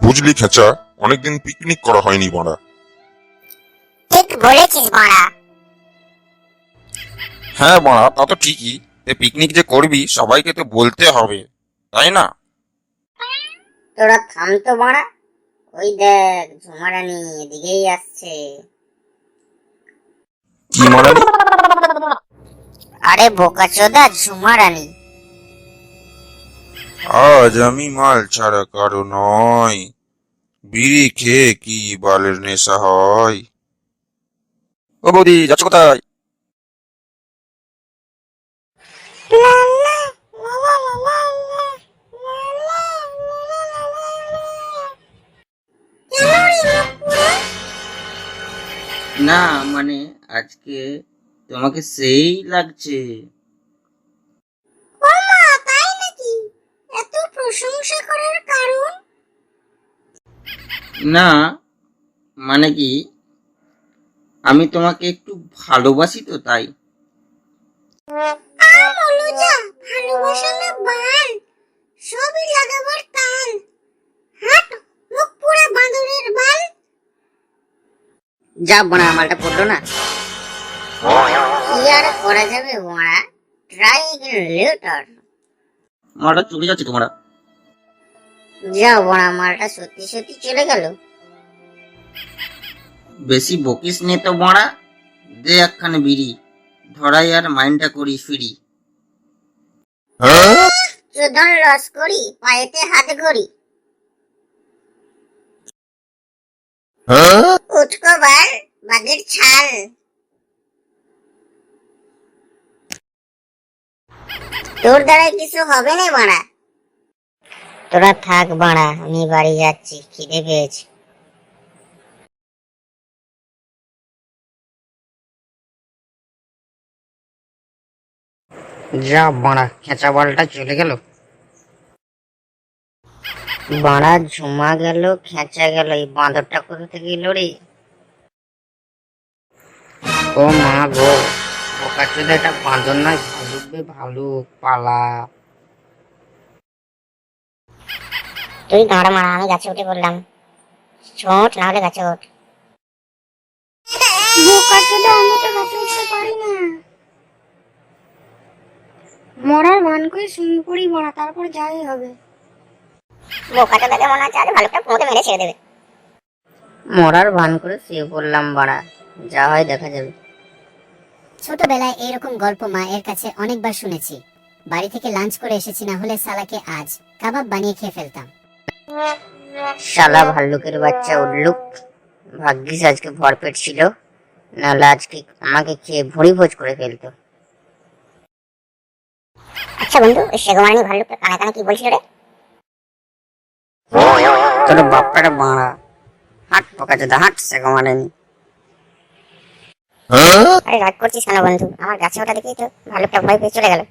বুঝলি খেচা, অনেকদিন পিকনিক করা হয়নি বাড়া। ঠিক বলেছিস বাড়া। হ্যাঁ বাড়া, তা তো ঠিকই। পিকনিক যে করবি সবাইকে তো বলতে হবে, তাই না? তোরা থাম তো বাড়া। ওই দেখ ঝুমারানি এদিকেই আসছে। কি মারানি? আরে বোকাচোদা ঝুমারানি। আজ আমি মাল ছাড়া কারো নয়, বিড়ি খেয়ে কি বালের নেশা হয়। ও বৌদি, যাচ্ছ কোথায়? না মানে আজকে তোমাকে সেই লাগছে। তাই নাকি? এত প্রশংসা করার কারণ? না মানে কি, আমি তোমাকে একটু ভালোবাসি তো তাই। ভালোবাসা না বাল, সবই লাগাবার তাল। হাট, মুখ পুরা বাঁদরের বাল। যা বানা, মালটা পড়লো না। কি আর করা যাবে ওরা, ট্রাই এগেন লেটার। মালটা চলে যাচ্ছে তোমরা। যা বড়া, মালটা সত্যি সত্যি চলে গেল। বেশি বকিস নে তো বড়া, দে একখানে বিড়ি, ধরাই আর মাইন্ডটা করি ফিরি। চোদন লস করি, পায়েতে হাত ঘড়ি। উঠকো বার, বাঘের ছাল। তোর দ্বারা কিছু হবে না বাড়া। তোরা থাক বাড়া, আমি বাড়ি যাচ্ছি, খিদে পেয়েছে। যা বাড়া, খেঁচা বালটা চলে গেল। বাড়া ঝুমা গেল, খেঁচা গেল, এই বাঁদরটা কোথা থেকে এলো রে? ও মা গো, বোকা চোদা, এটা বাঁদর নয়, ভালুক বে ভালুক, পালা। তুই দাঁড়া মারা, আমি গাছে উঠে পড়লাম। ছোট না হলে গাছে ওঠ। বোকা চোদা, আমি তো গাছে উঠতে পারি না। মরার ভান করে শুয়ে পড়ি মারা, তারপর যাই হবে। বোকা চোদাকে মনে হচ্ছে আজ ভালুকটা পুঁতে মেরে ছেড়ে দেবে। মরার ভান করে শুয়ে পড়লাম বাড়া, যা হয় দেখা যাবে। ছোটবেলায় এরকম গল্প মায়ের কাছে অনেকবার শুনেছি। বাড়ি থেকে লাঞ্চ করে এসেছি, না হলে সালাকে আজ কাবাব বানিয়ে খেয়ে ফেলতাম। শালা ভাল্লুকের বাচ্চা উল্লুক, ভাগ্যিস আজকে ভরপেট ছিল, নাহলে আজকে আমাকে খেয়ে ভুঁড়ি ভোজ করে ফেলতো। আচ্ছা বন্ধু, ওই সেগমারানি ভাল্লুকটা কানে কানে কি বলছিল রে? তোর বাপ্পাটা বাড়া, হাট পোকা চোদা, হাট সেগমারানি। আরে রাগ করছিস কেন বন্ধু? আমার গাছে ওটা দেখেই তো ভাল্লুকটা ভয় পেয়ে চলে গেল।